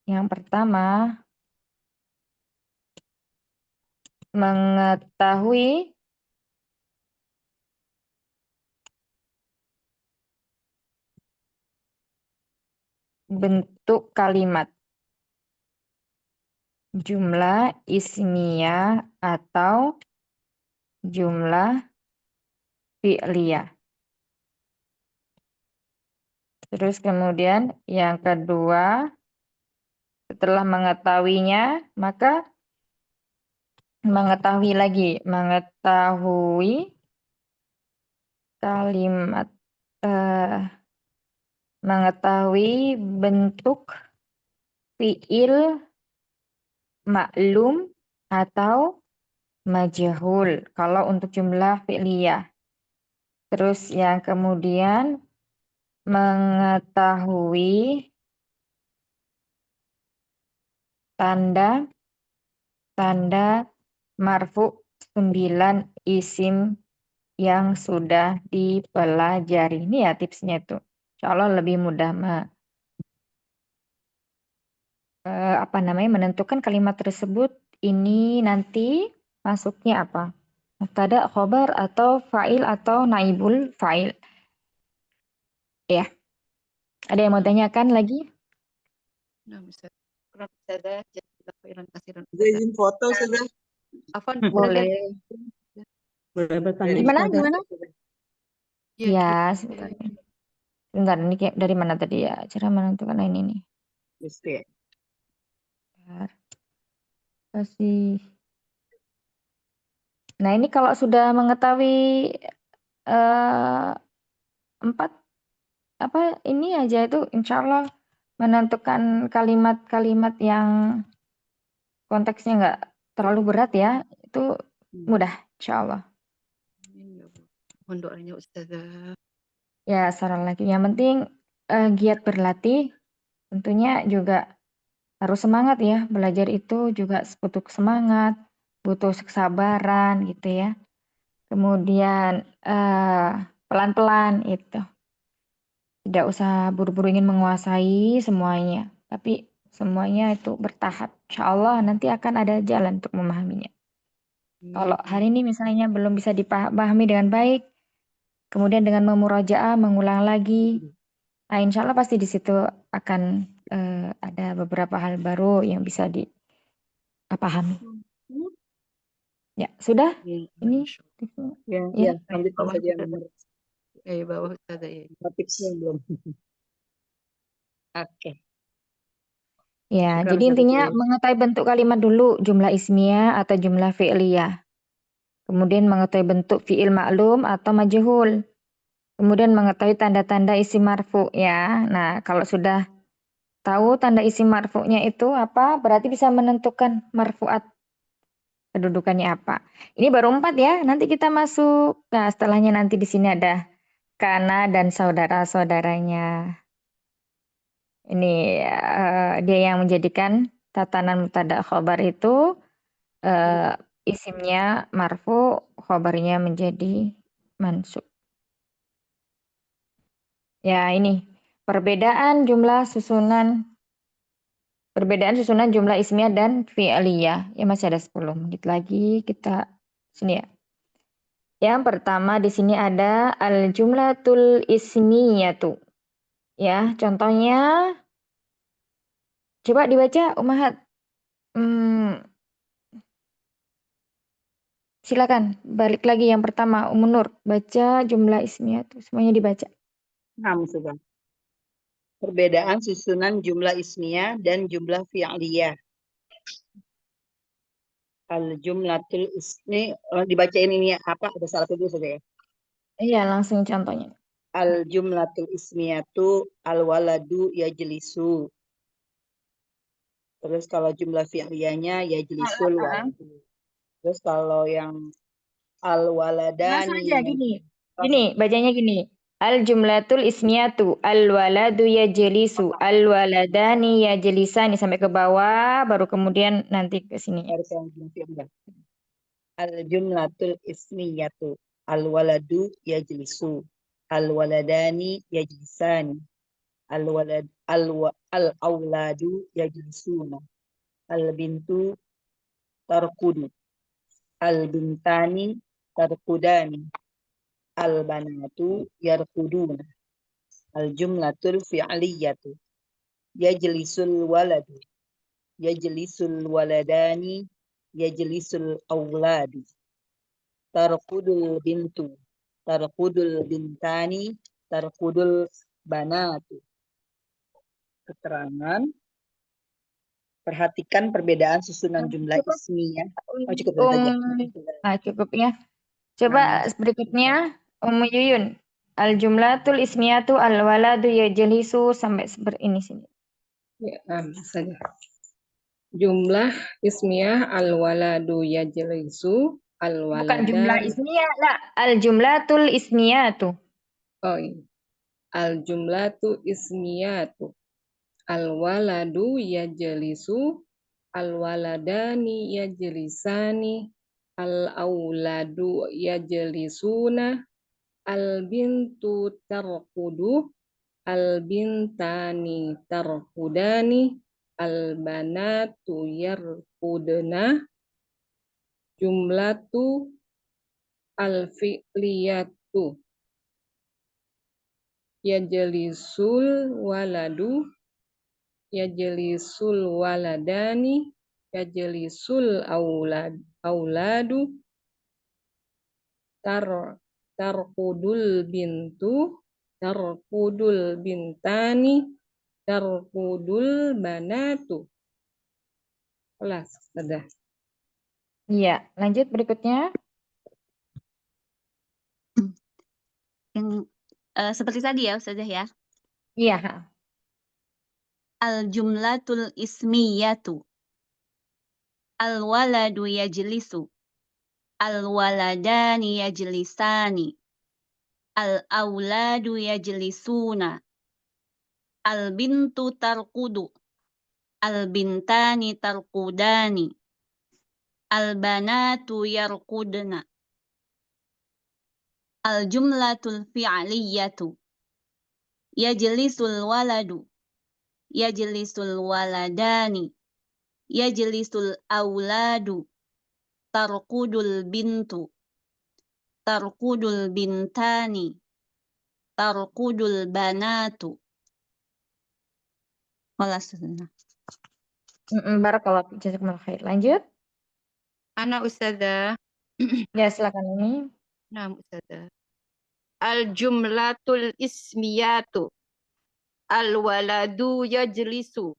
Yang pertama, mengetahui bentuk kalimat, jumlah ismiyah atau jumlah fi'liyah. Terus kemudian yang kedua, setelah mengetahuinya, maka mengetahui kalimat, mengetahui bentuk fi'il maklum atau majhul kalau untuk jumlah fi'liyah. Terus yang kemudian mengetahui tanda marfu 9 isim yang sudah dipelajari. Ini ya tipsnya itu. Insya Allah lebih mudah menentukan kalimat tersebut ini nanti masuknya apa? Mubtada, khobar atau fa'il atau naibul fa'il. Ya. Ada yang mau tanyakan lagi? Nah, Ustazah. Syukran Ustazah, jazakallahu khairan kasiran Saya Ustazah. izin foto sudah. Afwan Boleh. Ustazah. Boleh bertanya Gimana? Ustazah? Gimana? Ya, Ya, sebentar. Ini kayak dari mana tadi ya? Cara menentukan ini nih. Mesti. Bentar. Kasih. Nah, ini kalau sudah mengetahui 4 ini aja itu insya Allah menentukan kalimat-kalimat yang konteksnya nggak terlalu berat ya, itu mudah insya Allah. amin ya Allah. Mohon doanya Ustazah. Ya, saran lagi. Yang penting giat berlatih, tentunya juga harus semangat ya. Belajar itu juga butuh semangat, butuh kesabaran gitu ya. Kemudian pelan-pelan itu. Tidak usah buru-buru ingin menguasai semuanya, tapi semuanya itu bertahap. Insya Allah nanti akan ada jalan untuk memahaminya. Kalau hari ini misalnya belum bisa dipahami dengan baik, kemudian dengan memurajaah, mengulang lagi, nah insya Allah pasti di situ akan ada beberapa hal baru yang bisa dipahami. Ya, sudah? Ini tipsnya. Ya, lanjutkan Bawah saja Ustazah. nomor Bawah Ustazah ya. tipsnya belum. Oke. Ya, Syukran, jadi Ustazah intinya Putri. mengetahui bentuk kalimat dulu, jumlah ismiyah atau jumlah fi'liyah. Kemudian mengetahui bentuk fi'il maklum atau majhul. Kemudian mengetahui tanda-tanda isim marfu ya. Nah, kalau sudah tahu tanda isim marfu'nya itu apa, berarti bisa menentukan marfu'at kedudukannya apa. Ini baru 4 ya. Nanti kita masuk. Nah, setelahnya nanti di sini ada kana dan saudara-saudaranya. Ini dia yang menjadikan tatanan mubtada khobar itu isimnya marfu, khobarnya menjadi mansub. Ya, ini perbedaan susunan jumlah ismiyah dan fi'liyah. Ya masih ada 10 menit lagi kita sini ya. Yang pertama di sini ada al-jumlatul ismiyatu. Ya, contohnya coba dibaca Ummahat. Silakan balik lagi yang pertama Nur, baca jumlah ismiyah tuh semuanya dibaca. Nah, sudah. Perbedaan susunan jumlah ismiyah dan jumlah fi'liyah. Al-jumlatul ismi, dibacain ini apa? Ada salah tulis saja ya. Iya, langsung contohnya. Al-jumlatul ismiyatu al-waladu yajlisu. Terus kalau jumlah fi'liyahnya yajlisul waladu. Terus kalau yang al-waladani Langsung aja yang gini, bacanya gini. Al-jumlatul ismiyatu, al-waladu yajlisu, al-waladani yajlisani sampai ke bawah, baru kemudian nanti ke sini. harus yang udah. Al-jumlatul ismiyatu, al-waladu yajlisu, al-waladani yajlisani, al-auladu yajlisuna, al-bintu tarkudu, al-bintani tarkudani, al-banatu yarkuduna, al-jumlatul fi'liyatu, yajlisul waladu, yajlisul waladani, yajlisul auladu, tarkudul bintu, tarkudul bintani, tarkudul banatu. Keterangan. Perhatikan perbedaan susunan jumlah Cukup. ismiyah. Oh, cukup saja. Cukup ya. Coba berikutnya Yuyun. Al-jumlatul ismiyatu al-waladu yajlisu sampai ini sini. Ya, saja. Jumlah ismiyah al-waladu yajlisu, Bukan jumlah al-waladan. ismiyah, lah. Al-jumlatul ismiyatu. Oh, iya. Al-jumlatu ismiyatu. Al-waladu yajlisu, al-waladani yajlisani, al-auladu yajlisuna, al-bintu tarkudu, al-bintani tarkudani, al-banatu yarkudna, jumlatu al-fi'liyatu yajlisul waladu, yajlisul waladani, yajlisul auladu, tarkudul bintu, tarkudul bintani, tarkudul banatu. Kelas, sudah. Iya, lanjut berikutnya. Yang seperti tadi ya Ustazah ya. Iya. Al-jumlatul ismiyatu. Al-waladu yajlisu. Al-waladani yajlisani. Al-auladu yajlisuna. Al-bintu tarkudu. Al-bintani tarkudani. Al-banatu yarkudna. Al-jumlatul fi'liyatu. Yajlisul waladu. Yajlisul waladani. Yajlisul auladu. Tarkudul bintu. Tarkudul bintani. Tarkudul banatu. Barakallahu jazakumullah khair. Lanjut. Ana Ustazah. Ya, silakan ini. Nah, Ustazah. Al-jumlatul ismiyatu. Al-waladu yajlisu.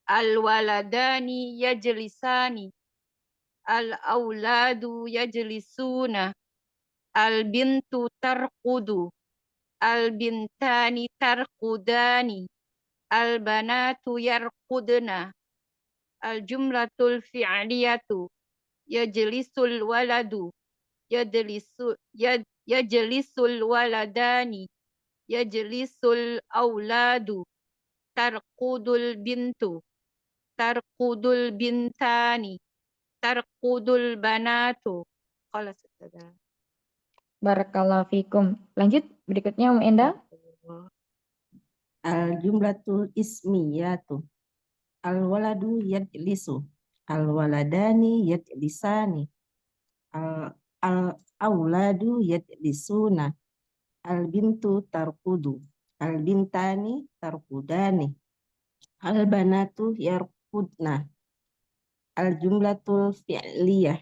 Al-waladani yajlisani. Al-auladu yajlisuna. Al-bintu tarkudu. Al-bintani tarkudani. Al-banatu yarkudna. Al-jumlatul fi'liyatu. Yajlisul waladu. Yajlisul waladani. Yajlisul auladu. Tarkudul bintu. Tarkudul bintani. Tarkudul banatu. Qala Ustazah. Barakallahu fikum. Lanjut berikutnya Enda. Al-jumlatul ismiyatu. Al-waladu yajlisu. Al-waladani yajlisani. Al-auladu yajlisuna. Al-bintu tarkudu. Al-bintani tarkudani. Al-banatu yarkudna. Al-jumlatul fi'liyah.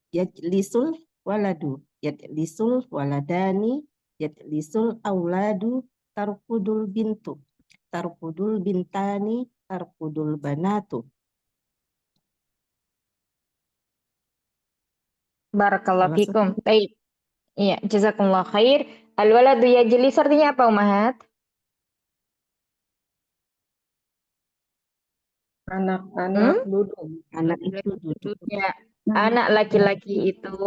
Yajlisul waladu. Yajlisul waladani. Yajlisul auladu. Tarkudul bintu. Tarkudul bintani. Tarkudul banatu. Barakallahu fikum. Baik. Iya, jazakumullah khair. Al-waladu yajlis artinya apa, Umahat? Anak-anak duduk. Anak itu duduk. Ya, anak laki-laki itu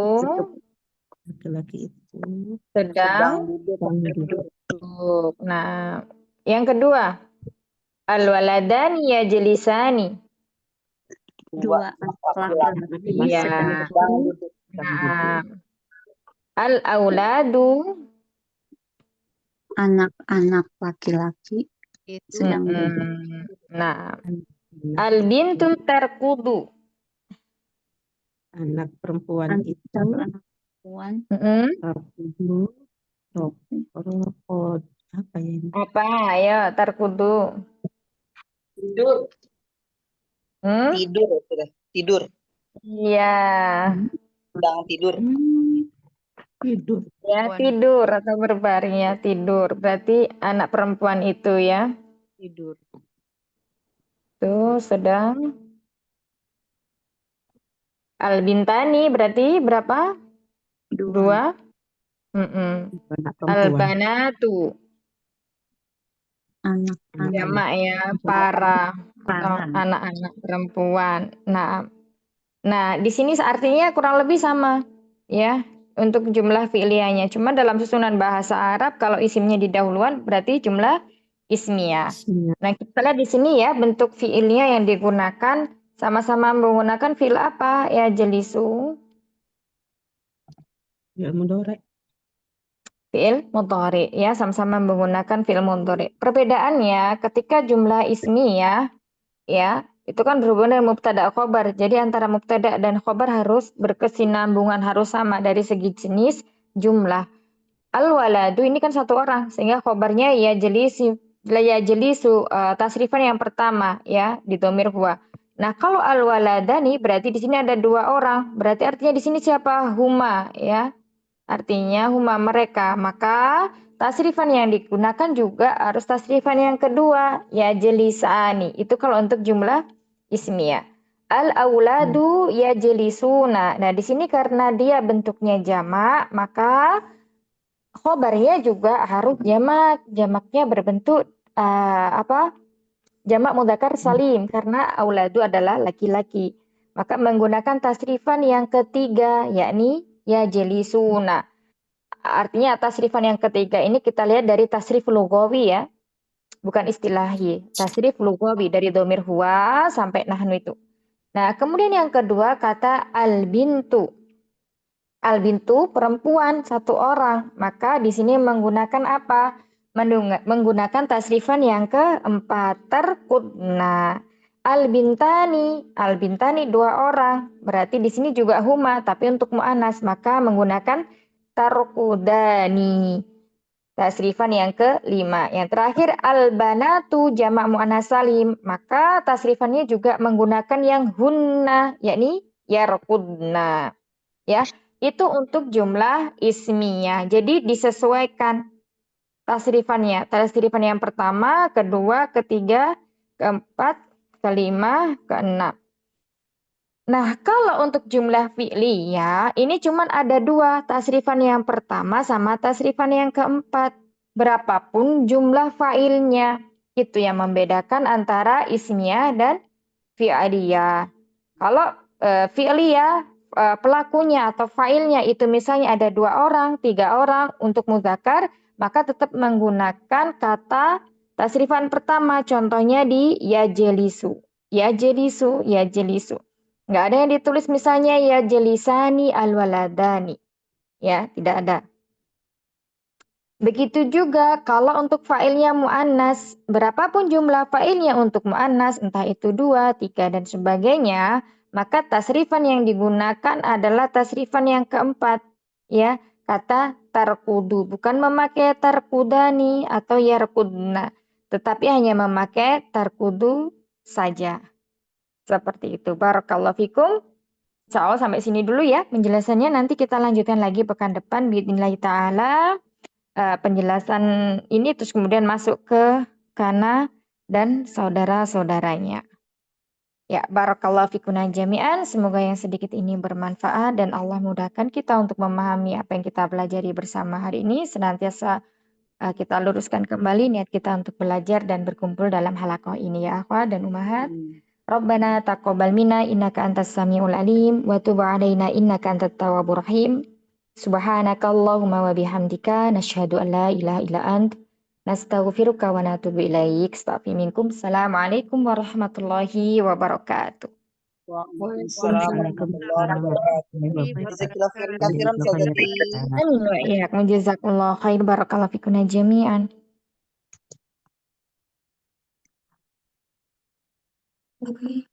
Laki-laki itu sedang duduk. duduk. duduk. Nah, yang kedua, al-waladani yajlisani. Dua anak laki-laki Iya. sedang duduk. Nah, al-auladu anak-anak laki-laki Itu sedang duduk. Nah, al-bintu tarkudu. Anak perempuan Anak itu anak perempuan terkudu rokod apa ya ini? Apa? Ayo, tarkudu. Tidur. Hmm? Tidur sudah. Tidur. Iya. Sedang tidur. Tidur. Ya, tidur atau berbaring ya, tidur. Berarti anak perempuan itu ya. tidur. Tuh sedang al-bintani berarti berapa? Dua. Anak perempuan. Al-banatu. anak-anak Jamak ya, para atau anak-anak perempuan. Nah, di sini artinya kurang lebih sama ya untuk jumlah fi'liyahnya. Cuma dalam susunan bahasa Arab kalau isimnya didahuluan berarti jumlah ismiyah. Nah, kita lihat di sini ya bentuk fi'ilnya yang digunakan sama-sama menggunakan fi'il apa ya jelisu. Ya mudhari. Fi'il mudhari ya sama-sama menggunakan fi'il mudhari. Perbedaannya ketika jumlah ismiyah ya itu kan berhubungan dengan mubtada khobar. Jadi antara mubtada dan khobar harus berkesinambungan, harus sama dari segi jenis jumlah. Al-waladu ini kan satu orang sehingga khobarnya ya jelisu tasrifan yang pertama ya di dhamir huwa. Nah, kalau al-waladani berarti di sini ada dua orang. Berarti artinya di sini siapa? Huma ya. Artinya huma mereka. Maka tasrifan yang digunakan juga harus tasrifan yang kedua, ya jelisani. Itu kalau untuk jumlah ismiyah. Al-auladu ya jelisuna. Nah, di sini karena dia bentuknya jamak, maka khobarnya juga harus jamak. Jamaknya berbentuk jamak mudzakkar salim karena auladu adalah laki-laki. Maka menggunakan tasrifan yang ketiga, yakni ya jelisuna. Artinya tasrifan yang ketiga ini kita lihat dari tasrif lugawi ya. Bukan istilahi. Tasrif lugawi dari dhamir huwa sampai nahnu itu. Nah, kemudian yang kedua kata al-bintu. Al-bintu perempuan satu orang. Maka di sini menggunakan apa? Menggunakan tasrifan yang keempat, terkudna. Al-bintani dua orang. Berarti di sini juga huma, tapi untuk mu'anas maka menggunakan tarkudani. Tasrifan yang kelima. Yang terakhir al-banatu jamak mu'annas salim. Maka tasrifannya juga menggunakan yang hunna, yakni yarkudna. Ya, itu untuk jumlah ismiyah. Jadi disesuaikan tasrifannya. Tasrifan yang pertama, kedua, ketiga, keempat, kelima, keenam. Nah, kalau untuk jumlah fi'liyah, ini cuma ada dua, tasrifan yang pertama sama tasrifan yang keempat. Berapapun jumlah fa'ilnya, itu yang membedakan antara ismiyah dan fi'liyah. Kalau fi'liyah, pelakunya atau fa'ilnya itu misalnya ada 2 orang, 3 orang untuk mudzakkar, maka tetap menggunakan kata tasrifan pertama. Contohnya di yajelisu. Yajelisu, yajelisu. Nggak ada yang ditulis misalnya ya jelisani al-waladani. Ya, tidak ada. Begitu juga kalau untuk fa'ilnya mu'annas, berapapun jumlah fa'ilnya untuk mu'annas, entah itu 2, 3, dan sebagainya, maka tasrifan yang digunakan adalah tasrifan yang keempat. Ya, kata tarkudu, bukan memakai tarkudani atau yarkudna, tetapi hanya memakai tarkudu saja. Seperti itu. Barakallahu fikum. Insya Allah sampai sini dulu ya penjelasannya. Nanti kita lanjutkan lagi pekan depan. Biidznillah ta'ala. Penjelasan ini terus kemudian masuk ke Kana dan saudara-saudaranya. Ya, barakallahu fikuna jami'an. Semoga yang sedikit ini bermanfaat dan Allah mudahkan kita untuk memahami apa yang kita pelajari bersama hari ini. Senantiasa kita luruskan kembali niat kita untuk belajar dan berkumpul dalam halaqah ini ya akhwat dan ummahat. Rabbana taqabbal minna innaka antas samiul alim wa tub alaina innaka antat tawwabur rahim. Subhanaka Allahumma wa bihamdika nasyhadu an la ilaha illa ant nastaghfiruka wa natubu ilaik. Astaghfiru minkum. Assalamualaikum warahmatullahi wabarakatuh. Waalaikumsalam warahmatullahi wabarakatuh. Jazakillah khairan katsiran Ustazati. Amin wa iyyakum. Jazakumullahu khair. Barakallahu fikuna jami'an. Oke.